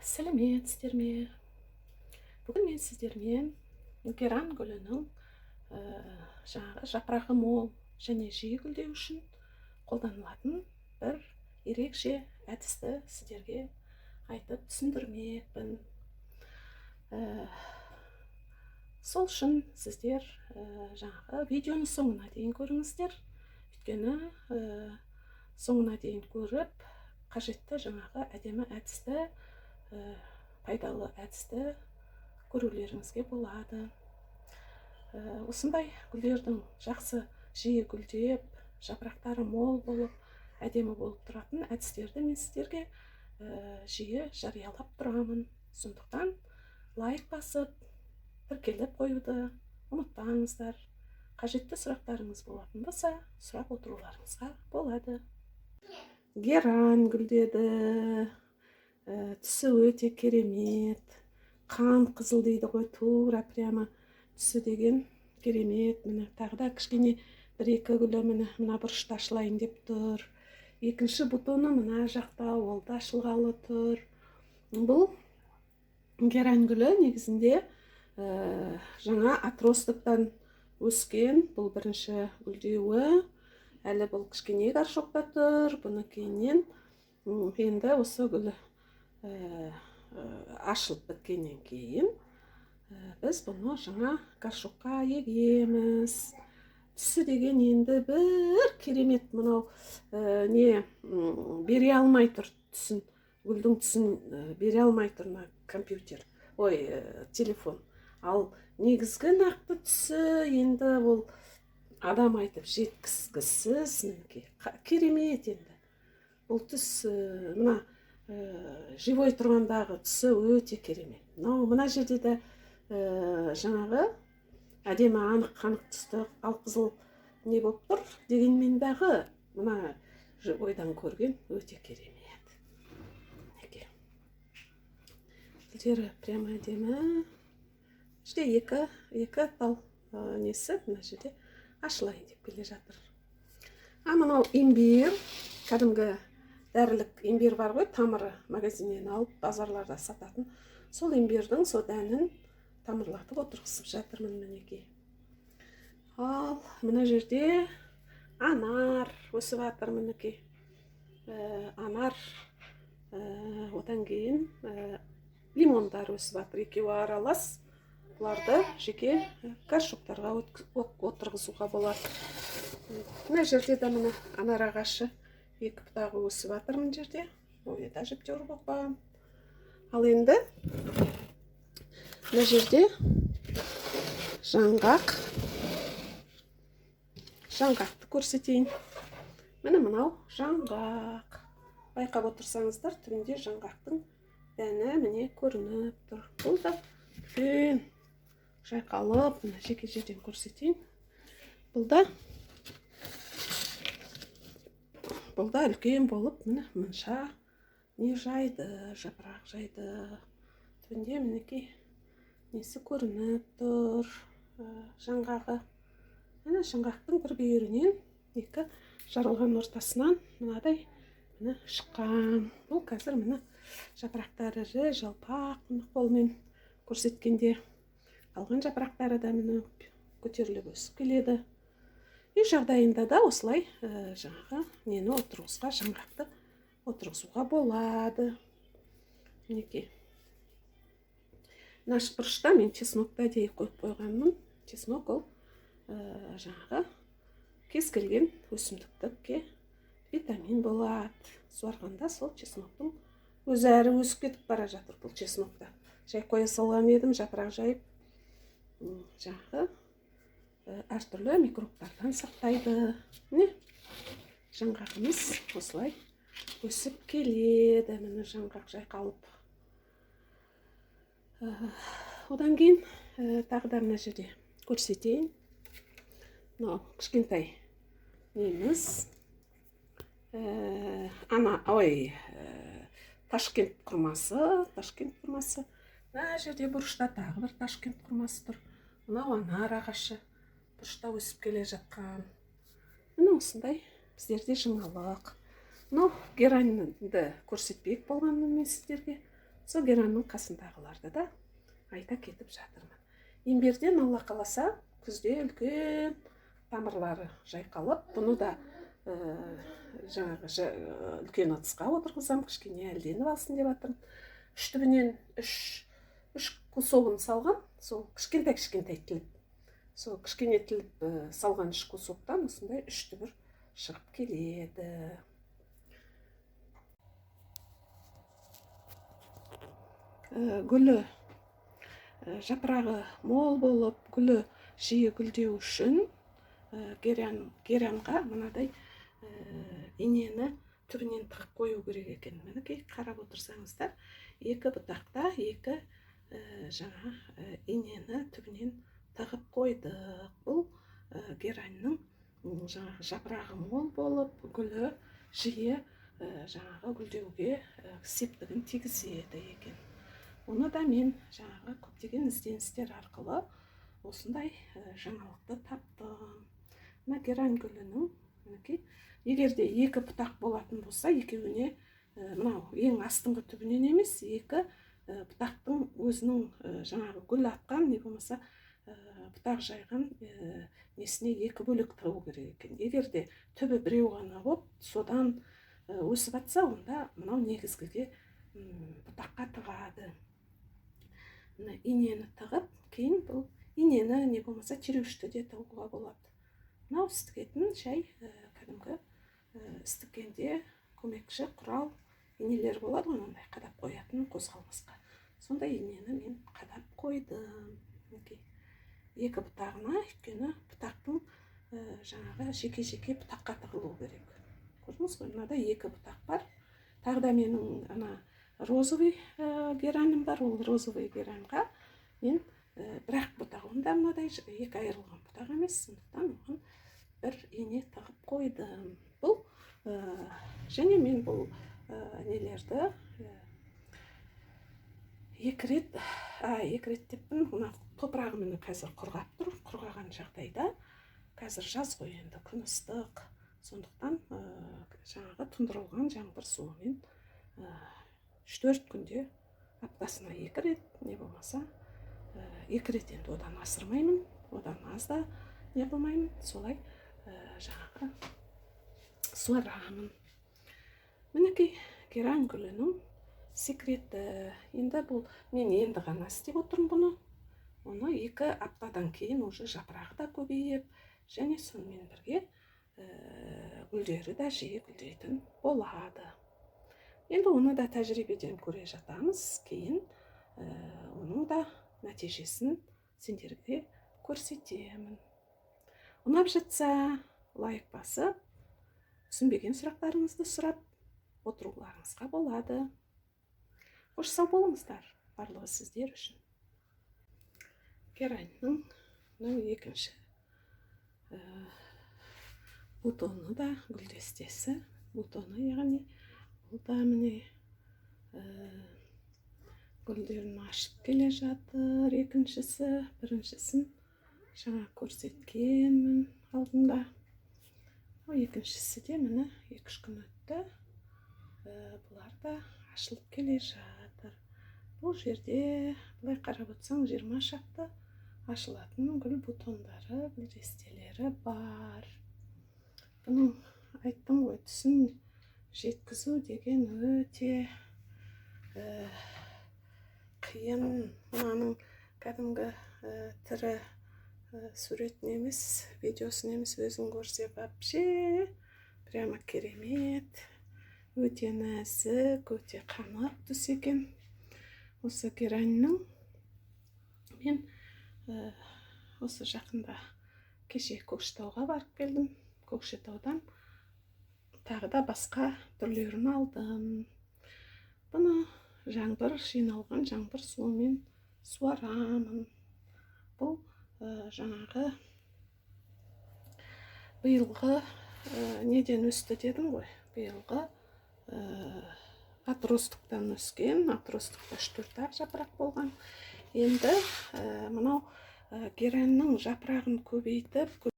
Сәлеметсіздер ме? Бүгін мен сіздермен геран гүлінің жаңағы жапырағы мол және жиі гүлдеу үшін қолданылатын бір ерекше әдісті сіздерге айтып түсіндірмекпін. Сол үшін сіздер жаңағы видеоны соңына дейін көріңіздер. Өйткені соңына дейін көріп, қажетті жаңағы әдемі әдісті, пайдалы әдісті көрулеріңізге болады. Осындай гүлдердің жақсы жиі гүлдеп, жапырақтары мол болып, әдемі болып тұратын әдістерді мен сіздерге жиі жариялап тұрамын. Сондықтан лайк басып, тіркеліп қоюды ұмытпаңыздар. Қажетті сұрақтарыңыз болатын болса, сұрақ отыруларыңызға болады. Геран гүлдеді. Түсі өте керемет. Қан қызыл дейді ғой, тура прямо түсі деген керемет. Міне тағы да кішкене бір-екі гүлі мына бұрышта ашылайын деп тұр. Екінші бутоны мына жақта, ол да ашылғалы тұр. Бұл геран гүлі негізінде жаңа отростықтан өскен. Бұл бірінші гүлдеуі. Әлі бұл кішкене горшокта тұр. Бұны кейіннен енді осы гүлі ашылып біткеннен кейін біз бұны жаңа горшокқа егеміз. Түсі деген енді бір керемет, мынау бере алмай тұр түсін. Гүлдің түсін бере алмай тұр компьютер, телефон. Ал негізгі нақты түсі енді ол адам айтып жеткізгісіз, керемет енді. Бұл түс мына живой тұрғандағы түсі өте керемет. Мына жерде де жаңағы әдемі анық түсті алқызыл не болып тұр. Дегенмен дағы мына живойдан көрген өте керемет. Гүлдері прямо әдемі. Іште екі тал несі мына жерде ашылайын деп келе жатыр. Мынау имбир, кәдімгі дәрілік имбир бар ғой, тамыры магазиннен алып базарларда сататын. Сол имбирдің со дәнін тамырлатып отырғызып жатырмын мінекей. Ал мына жерде анар өсіп жатыр мінекей. Анар, одан кейін лимондар өсіп жатыр. Екеуі аралас. Бұларды жеке горшоктарға отырғызуға болады. Мына жерде де мына анар ағашы екі бұтағы өсіп жатыр мына жерде. Ой, әжептәуір болып қалған. Ал енді мына жерде жаңғақты көрсетейін. Міне мынау жаңғақ. Байқап отырсаңыздар, түбінде жаңғақтың дәні міне көрініп тұр. Бұл да үлкен жайқалып, жеке жерден көрсетейін. Бұл да үлкен болып, мұнша не жайды, жапырақ жайды. Түбінде мінекей несі көрініп тұр, жаңғағы. Міне жаңғақтың бір бүйірінен, екі жарылған ортасынан мынадай шыққан. Бұл қазір міне жапырақтары жалпақ, қолмен көрсеткенде. Алған жапырақтары да міне көтеріліп өсіп келеді. Үй жағдайында да осылай жаңағы нені отырғызуға, жаңғақты отырғызуға болады. Мінекей. Наш бұрышта мен чеснокты әдейі қойып қойғанмын. Чеснок ол жаңағы кез келген өсімдікке витамин болады. Суарғанда сол чесноктың өзі әрі өсіп кетіп бара жатыр бұл чеснокта. Жай қоя салған едім, жапырақ жайып, жаңағы әртүрлі микробтардан сақтайды. Міне, жаңғағымыз осылай өсіп келеді. Міне жаңғақ жайқалып. Одан кейін тағы да мына жерде көрсетейін. Мынау кішкентай неміз. Ташкент құрмасы. Мына жерде бұрышта тағы бір Ташкент құрмасы тұр. Мынау анар ағашы бұрышта өсіп келе жатқан. Міне осындай біздерде жаңалық. Мынау геранды көрсетпек болғанмын мен сіздерге. сол геранның қасындағыларды да айта кетіп жатырмын. Имбирден алла қаласа күзде үлкен тамырлары жайқалып, бұны да жаңағы үлкен ыдысқа отырғызам, кішкене әлденіп алсын деп жатырмын. Үш түбінен үш кусогын салған, сол кішкентай тіліп. Сол кішкене тіліп салған үш кусоктан осындай үш түбір шығып келеді. Гүлі жапырағы мол болып, гүлі жиі гүлдеу үшін геранға мынадай инені түбінен тығып қою керек екен. Мінекей, қарап отырсаңыздар, екі бұтақта екі жаңа инені түбінен тығып қойдық. Бұл геранның жаңағы жапырағы мол болып, гүлі жиі жаңағы гүлдеуге септігін тигізеді екен. Оны да мен жаңағы көптеген ізденістер арқылы осындай жаңалықты таптым. Мына герань гүлінің, егерде екі бұтақ болатын болса, екеуіне мынау ең астыңғы түбінен емес, екі бұтақтың өзінің жаңағы гүл атқан, не болмаса бұтақ жайған несіне екі бөлек тығу керек екен. Егерде түбі біреу ғана болып, содан өсіп атса, онда мынау негізгіге бұтаққа тығады. Инені тығып, кейін бұл инені не болмаса тереуішті де тығуға болады. Мынау істігетін жай кәдімгі істікенде көмекші құрал инелер болады, ондай қадап қоятын қозғалмасқа. Сондай инені мен қадап қойдым. Екі бұтағына, өйткені бұтақтың жаңағы жеке-жеке бұтаққа тығылу керек. Көрдіңіз ғой, мынада екі бұтақ бар. Тағы да менің ана розовый геранім бар, ол розовый геранға мен бірақ бұтақ, онда мынадай екі айырылған бұтақ емес, сондықтан оған бір ине тығып қойдым. Бұл және мен бұл нелерді екі рет деппін, мына топырағы мені қазір құрғап тұр. Құрғаған жағдайда, қазір жаз ғой, енді күн ыстық, сондықтан жаңағы тұндырылған жаңбыр суымен 3-4 күнде аптасына 2 рет, не болмаса 2 рет, енді одан асырмаймын, одан аз да не болмаймын, солай жаңағы суарамын. Мінекей, герань гүлінің секреті. Енді бұл мен енді ғана істеп отырмын бұны. Оны 2 аптадан кейін уже жапырағы да көбейіп, және сонымен бірге гүлдері де жиі гүлдейтін болады. Енді оны да тәжірибеден көре жатамыз, кейін оның да нәтижесін сендерге көрсетемін. Ұнап жатса, лайк басып, түсінбеген сұрақтарыңызды сұрап отыруларыңызға болады. Қош сау болыңыздар, барлығы сіздер үшін. Гераньның екінші бутоны да гүлдестесі, бутоны яғни бұл да міне гүлдерін ашып келе жатыр. Екіншісі, біріншісін жаңа көрсеткенмін алдында. Екіншісі де міне 2-3 күн өтті. Бұлар да ашылып келе жатыр. Бұл жерде бұлай қарап отырсаң 20 шақты ашылатын гүл бутондары, гүлдестелері бар. Бұның айттым ғой, түсін жеткізу деген өте қиын. Мынаның кәдімгі тірі суретін емес, видеосын емес, өзің көрсе вообще прямо керемет, өте нәзік, өте қанық түс екен. Осы гераньның мен осы жақында кеше Көкшетауға барып келдім. Көкшетаудан тағы да басқа түрлерін алдым. Бұны жиналған жаңбыр суымен суарамын. Бұл жаңағы биылғы неден өсті дедім ғой. Биылғы отростықтан өскен, отростықта 4 жапырақ болған. Енді мынау гераньның жапырағын көбейтіп